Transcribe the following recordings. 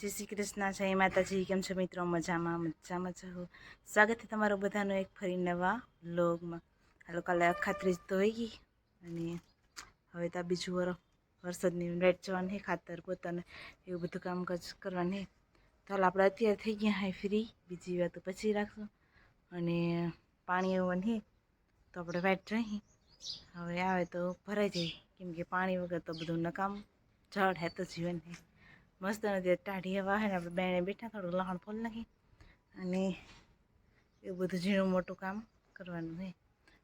જય શ્રી કૃષ્ણ, જય માતાજી। કેમ છો મિત્રો? મજામાં છો? સ્વાગત છે તમારું બધાનું એક ફરી નવા વ્લોગમાં। હાલો, કાલે અખાત્રીજ તો હોઈ ગઈ અને હવે તો બીજું વરસાદની રાઈટ જવાની ખાતર પોતાને એવું બધું કામકાજ કરવાની। તો હાલ આપણે અત્યારે થઈ ગયા હાઈ ફ્રી, બીજી વાત પછી રાખશું। અને પાણી એવું નહીં તો આપણે વાઈટ જઈ, હવે આવે તો ભરાઈ જાય, કેમ કે પાણી વગર તો બધું નકામ, જળ હે તો જીવન હે। મસ્ત નથી ટાઢી હવા હે ને, આપણે બેને બેઠા થોડું લહણ ફોલ નાખી અને એવું બધું ઝીણું મોટું કામ કરવાનું હે।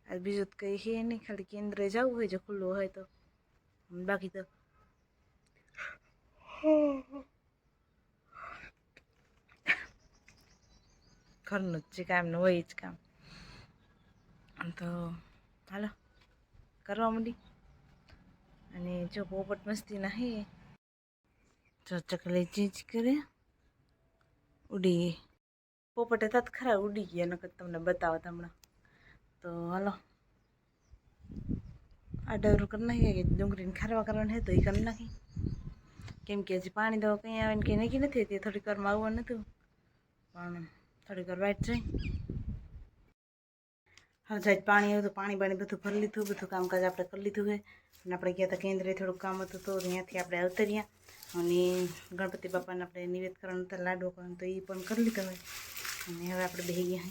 આ બીજું તો કંઈ હે નહીં, ખાલી કેન્દ્રે જવું હોય જો ખુલ્લું હોય તો, બાકી તો ઘરનું જ કામ ને હોય જ કામ। તો હાલો કરવા માંડી। અને જો પોપટ મસ્તી ના હે, જો ચકલી ચીજ કરે ઉડી ગઈ। પોપટ હતા તો ખરા ઉડી ગયા, નકર તમને બતાવત હમણાં। તો હાલો આ ડવરું કરી નાખીએ કે ડુંગળીને ખારવા કરવાનું હે તો એ કરી નાખી, કેમ કે હજી પાણી તો કંઈ આવે ને કંઈ નક્કી નથી, તે થોડીક વારમાં આવવાનું નહોતું પણ થોડીક વાર વાઈટ જાય। હવે જાય પાણી આવ્યું તો પાણી બધું ભરી લીધું, બધું કામકાજ આપણે કરી લીધું છે। અને આપણે ગયા હતા કેન્દ્રે, થોડુંક કામ હતું તો ત્યાંથી આપણે આવતા રહ્યા અને ગણપતિ બાપાને આપણે નિવેદ કરવાનું હતા, લાડવો કરવાનું તો એ પણ કરી લીધો હોય। અને હવે આપણે બેસી ગયા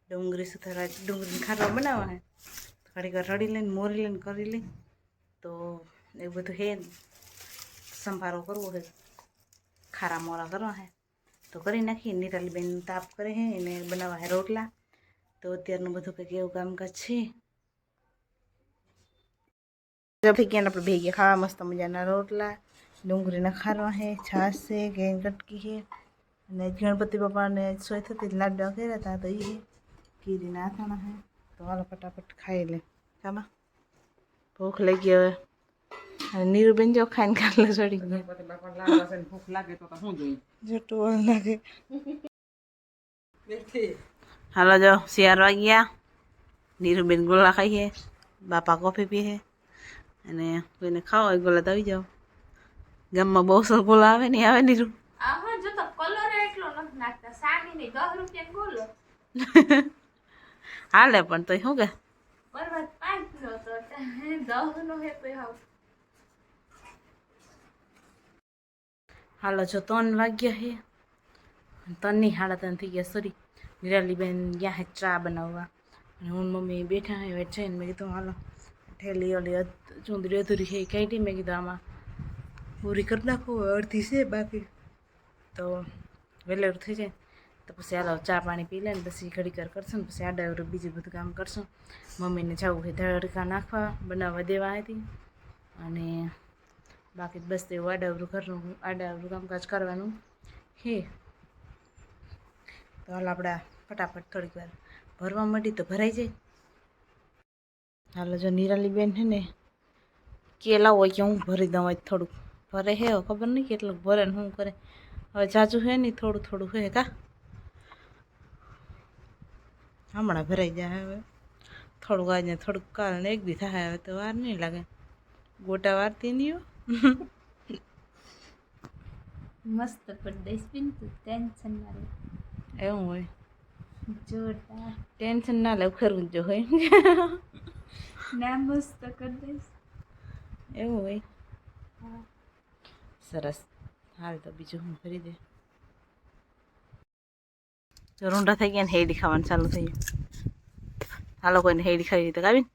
ડુંગળી સુધારવા, ડુંગળીને ખારવા બનાવવા હે, ઘડીક વાર રડી લઈને મોરી લઈને કરી લઈ તો એવું બધું હે, સંભારો કરવો છે, ખારા મોરા કરવા હે તો કરી નાખીએ। નિરાલીબેન તાપ કરે છે એને બનાવવા હે રોટલા, તો અત્યારનું બધું કંઈક એવું કામકાજ છે। થઈ ગયા આપણે બે ગયા ખાવા મસ્ત મજાના રોટલા, ડુંગળીના ખારવા હે, છાશ છે, ઘેન કટકી છે અને ગણપતિ બાપાને સોય થતી લાડવા કર્યા હતા તો એ કીરીના અથાણા હે। તો હાલો ફટાફટ ખાઈ લે, કામાં ભૂખ લાગી હવે। અને નીરુબેન જો ખાઈને ખાટલે ચડી ગયા, ભૂખ લાગે તો શું જોઈએ જો ટોળ લાગે। હાલો જો 4 વાગ્યા, નીરુબેન ગોળા ખાઈએ, બાપા કોફી પીએ અને કોઈને ખાવા હોય ગોળા તો આવી જાઓ। ગામમાં બહુ સર ગોળા આવે ને આવે નીરુ આમાં જો તો કલર એટલો નથી નાખતા, સાની 10 રૂપિયા બોલો હાલે પણ તો શું કે બરબાદ 5 નો તો 10 નો હે તો હાવ। હાલો જો 3 વાગ્યા હે, 3 ની 3:30 થઈ ગયા, સોરી। નિરાલીબેન ગયા હે ચા બનાવવા અને હું મમ્મી બેઠા હે વેઠ જઈને, મેં કીધું હાલો ઠેલી ઓલી ચૂંદડી અધૂરી છે એ કાઢી, મેં કીધું આમાં પૂરી કરી નાખો, અડધી છે બાકી તો વેલેરું થઈ જાય તો પછી હાલો ચા પાણી પી લે ને પછી ઘડીક વાર કરશું ને પછી આડાવરું બીજું બધું કામ કરશું। મમ્મીને જવું છે તડકા નાખવા, બનાવવા દેવા હતી અને બાકી બસ એવું આડાવરું કામકાજ કરવાનું હે। તો હાલ આપણે ફટાફટ થોડીક વાર ભરવા માંડી તો ભરાઈ જાય। હાલો જો નિરાલીબેન છે ને કેલા હોય કે હું ભરી દઉં, હોય થોડુંક ભરે હે, ખબર નહીં કેટલું ભરે ને શું કરે, હવે જાજુ હે નહીં થોડું થોડું હે કા, હમણાં ભરાઈ જાય હવે, થોડુંક આજે થોડુંક કાલ ને એક દી થાય, હવે તો વાર નહીં લાગે, ગોટા વારતી નહીં હો। મસ્ત પર દઈશ બિન તું ટેન્શન ના લે, એવું હોય, જોરદાર ટેન્શન ના લે, ખરું જો હોય ના મસ્ત કર દઈશ, એવું હોય, હા સરસ। હાલ તો બીજું હું ભરી દે, તો રૂંઢા થઈ ગયા ને હેડી ખાવાનું ચાલુ થઈ ગયું। હાલો કોઈને હેડી ખાવી તો કાવી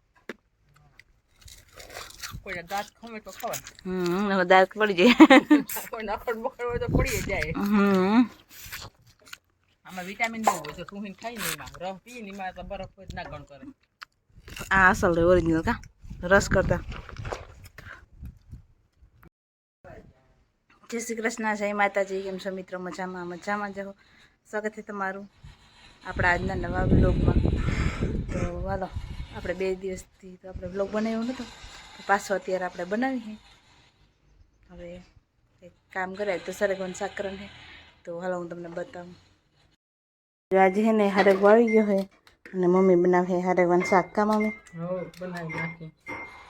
કોઈ દાંત ખમે તો ખવાય, હવે દાંત પડી જાય કોઈ નખડ બખડ હોય તો પડી જાય। આમાં વિટામિન બહુ હોય, તો તું ખાઈ નહીં, એમાં રસ પી ને એમાં તો બરફ હોય ના ગણ કરે। આ અસલ રે ઓરિજિનલ કા રસ કરતા। જય શ્રી કૃષ્ણ, જય માતાજી। કેમ છો મિત્રો? મજામાં જાઓ। સ્વાગત છે તમારું આપણા આજના નવા વ્લોગમાં। તો હાલો આપણે 2 દિવસથી તો આપણે વ્લોગ બનાવ્યો નહોતો, તો પાછો અત્યારે આપણે બનાવી છે। હવે એક કામ કરે તો સરગવાનું શાક કરવાનું છે, તો હાલો હું તમને બતાવું। આજે છે ને હારેગો આવી ગયો છે અને મમ્મી બનાવે હારેગવાનું શાક, કા મમ્મી? બનાવી નાખી।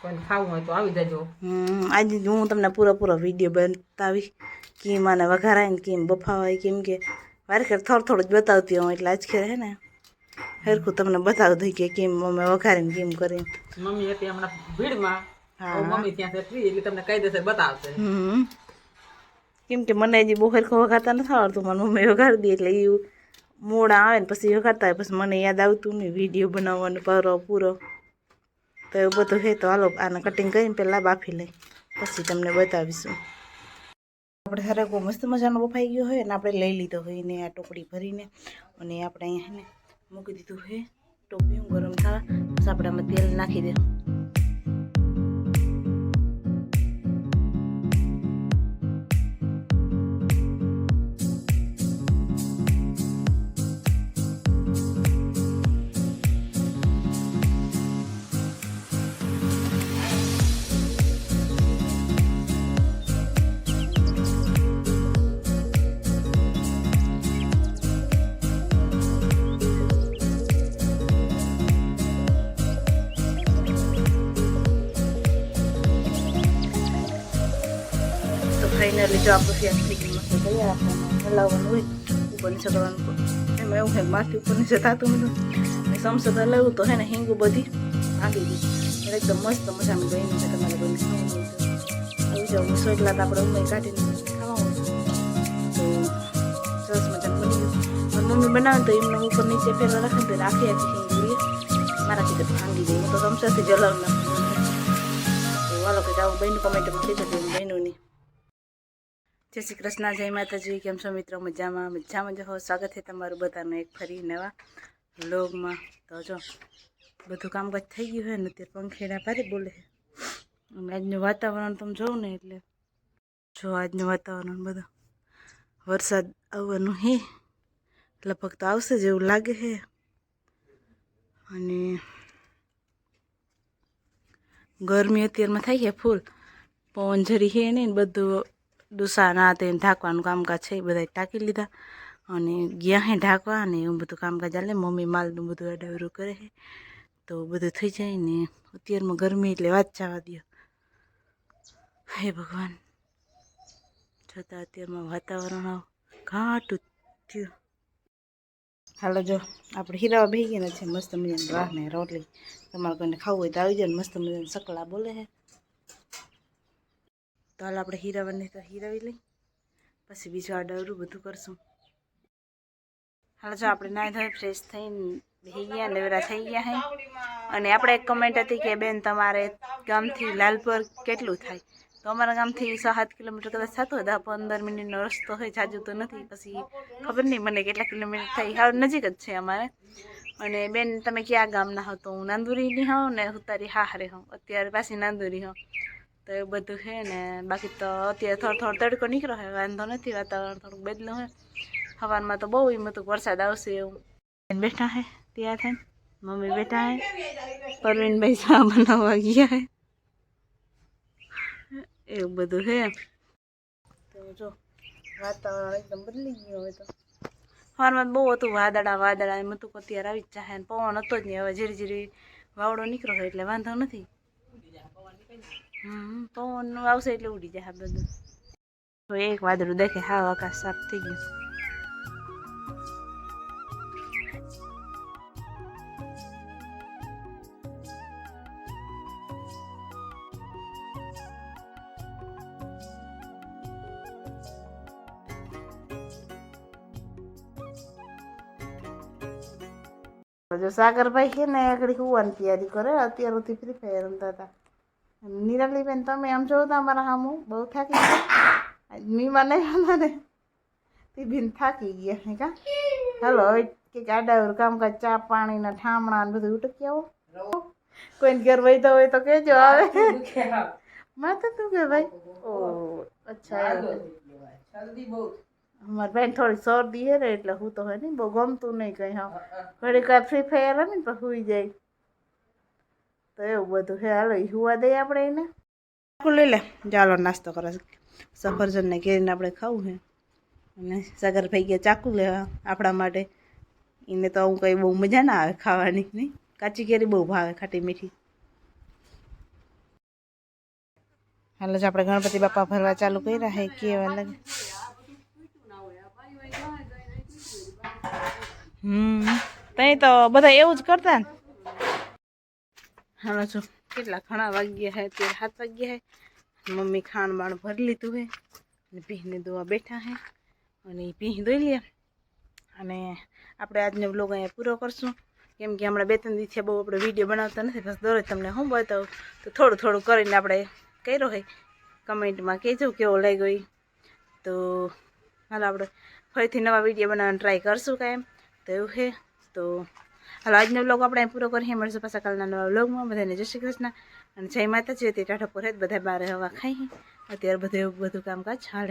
કોઈને ખાવું હોય તો આવી જજો. આજે હું તમને પૂરો વિડીયો બતાવી કેમ આને વઘારાય ને કેમ બફાવાય, કેમ કે વારે થોડું જ બતાવતી હોઉં એટલે આજ ખેર હે ને હરખું તમને બતાવી દઈ કે કેમ અમે વઘારીને કેમ કરીએ. મમ્મી હતી હમણાં ભીડમાં, હા. મમ્મી ત્યાં છે ફ્રી એટલે તમને કાયદેસર બતાવશે. કેમ કે મને હજી બહુ હરખું વઘારતા નથી આવડતું, મારી મમ્મી વઘારી દે એટલે એ મોડા આવે ને પછી વઘારતા હોય, પછી મને યાદ આવતું નહીં વિડીયો બનાવવાનો પૂરો. તો એવું બધું હે. તો હાલો આને કટિંગ કરીને પહેલાં બાફી લઈ પછી તમને બતાવીશું. આપણે હરકો મસ્ત મજાનો બફાઈ ગયો હોય ને આપણે લઈ લીધો હોય ને આ ટોપડી ભરીને, અને આપણે અહીંયા ને મૂકી દીધું હોય ટોપિયું ગરમ થવા. પછી આપણે આમાં તેલ નાખી દે. ફાઇનલી જો આપણું ફેસ થઈ ગયું મસ્ત તૈયાર. આપણને હલાવવાનું હોય ઉપર નીચે કરવાનું, એમાં એવું હે માથે ઉપર નીચે થતું હતું ને સમસદ હલાવ્યું તો હે ને હિંગું બધી ભાગી ગઈ એટલે એકદમ મસ્ત મજાનું બન્યું છે. તમારે બની ખાવાનું હોય તો આવી જાવ. સોટલા તો આપણે ઉમય કાઢીને ખાવાનું તો સરસ મજાનું બની ગયું. મારી મમ્મી બનાવે તો એમને ઉપર નીચે ફેરવા રાખે તો આખી હિંગુડીએ મારાથી તો ભાંગી જાય. હું તો ચમચાથી જ હલાવ નાખું. તો વાલો કે આવું બન્યું કમેન્ટમાં કીધું કે બન્યું નહીં. જય શ્રી કૃષ્ણ, જય માતાજી. કેમ છો મિત્રો? મજામાં જ હો. સ્વાગત છે તમારું બધાનું એક ફરી નવા વ્લોગમાં. તો જો બધું કામકાજ થઈ ગયું હોય ને અત્યારે પંખેડા ભારે બોલે છે. અને આજનું વાતાવરણ તમે જોઉં ને એટલે જો આજનું વાતાવરણ બધું વરસાદ આવવાનું હે, લગભગ તો આવશે જેવું લાગે છે. અને ગરમી અત્યારમાં થાય છે ફૂલ, પવન જરી છે નહીં. બધું ડુસા ના તે ઢાંકવાનું કામકાજ છે એ બધા ટાંકી લીધા અને ગયા હે ઢાંકવા ને એવું બધું કામકાજ ચાલે. મમ્મી માલનું બધું અડાવરું કરે છે તો બધું થઈ જાય ને. અત્યારમાં ગરમી એટલે વાત જવા દો. હે ભગવાન, છતાં અત્યારમાં વાતાવરણ ઘાટું થયું. હાલો જો આપણે હીરાવા બેસી ગયા છે. મસ્ત મજાની રાહ ને રોટલી. તમારે કોઈને ખાવું હોય તો આવી જાય ને. મસ્ત મજાના સકલા બોલે છે. તો હાલ આપણે હીરાવાની તો હીરાવી લઈ, પછી બીજું આડવરું બધું કરશું. હાલ જો આપણે નાહી ધોઈ ફ્રેશ થઈને બેસી ગયા, નવરા થઈ ગયા હે. અને આપણે એક કમેન્ટ હતી કે બેન તમારે ગામથી લાલપુર કેટલું થાય? તો અમારા ગામથી 6-7 કિલોમીટર કદાચ થતું હોય, 10-15 મિનિટનો રસ્તો હોય, જાજુ તો નથી. પછી ખબર નહીં મને કેટલા કિલોમીટર થાય. હાવ નજીક જ છે અમારે. અને બેન તમે ક્યાં ગામના હો? તો હું નાંદુરીની હોઉં ને હું તારી હાહરે હોઉં. અત્યારે પાછી નાંદુરી હોઉં. તો એવું બધું છે ને. બાકી તો અત્યારે થોડો તડકો નીકળ્યો હોય, વાંધો નથી. વાતાવરણ થોડુંક બદલું હોય. સવારમાં તો બહુ એમ હતું વરસાદ આવશે એવું. બેઠા હે ત્યાં થઈને, મમ્મી બેઠા હે, પરવીનભાઈ ચા બનાવવા ગયા હે, એવું બધું છે. તો જો વાતાવરણ એકદમ બદલી ગયું હવે તો. સવારમાં બહુ હતું વાદળા એમ હતું. અત્યારે આવી જ જાય. પવન હતો જ નહીં. હવે ધીરે ધીરે વાવડો નીકળ્યો હોય એટલે વાંધો નથી. પવન આવશે એટલે ઉડી જાય બધું. તો એક વાદળું દેખે, હા આકાશ સાફ થઈ ગયું. જો સાગરભાઈ છે ને આગળ હોવાની તૈયારી કરે. અત્યારથી ફ્રી ફાયર રમતા હતા. નિરાલીબેન તમે આમ જોવો તો અમારા સામું બહુ થાકી ગયા. મીમાં નહીં હતા ને તે બેન થાકી ગયા હે કા. હાલો હવે કંઈક આડાવર કામકાજ, ચા પાણીના ઠામણા ને બધું ઉટકી આવો. કોઈને ઘર વહીતા હોય તો કહેજો. આવે માથે તું કે ભાઈ? ઓ અચ્છા, અમારી બેન થોડી શરદી હે ને એટલે હું તો હોય ને બહુ ગમતું નહીં કંઈ. હા ઘડીક વાર ફ્રી ફાયર રમે ને તો સુઈ જાય. તો એવું બધું હે. હાલો હુવા દઈએ આપણે એને. લઈ લે ચાલો નાસ્તો કરો. સફરજન ને કેરીને આપણે ખાવું છે. અને સાગરભાઈ ગયા ચાકુ લેવા આપણા માટે. એને તો હું કંઈ બહુ મજા ના આવે ખાવાની નહીં. કાચી કેરી બહુ ભાવે, ખાટી મીઠી. હાલ જ આપણે ગણપતિ બાપા ભરવા ચાલુ કર્યા હે કેવા લાગે તઈ તો બધા એવું જ કરતા ને હાલો જો કેટલા ઘણા વાગ્યા હે અત્યારે 7 વાગ્યા હે મમ્મી ખાણ બાણ ભરી લીધું હે અને ભીંને દોવા બેઠા હે અને ભીં દોઈ લે અને આપણે આજનો બ્લોગ અહીંયા પૂરો કરશું કેમ કે હમણાં 2-3 દિવસથી બહુ આપણે વિડીયો બનાવતા નથી બસ દરરોજ તમને હું બતાવું તો થોડું થોડું કરીને આપણે કર્યો હોય કમેન્ટમાં કહેજો કેવો લાગ્યો એ તો હાલ આપણે ફરીથી નવા વિડીયો બનાવવાનો ટ્રાય કરશું કાંઈ તો એવું છે તો હાલો આજનો બ્લોગ આપણે પૂરો કરીએ મળશું પાછા કાલના નવા બ્લોગમાં બધાને જય શ્રી કૃષ્ણ અને જય માતાજી તે ટાઢો પર બધા બારે હવા ખાઈ અત્યારે બધું કામકાજ હાલે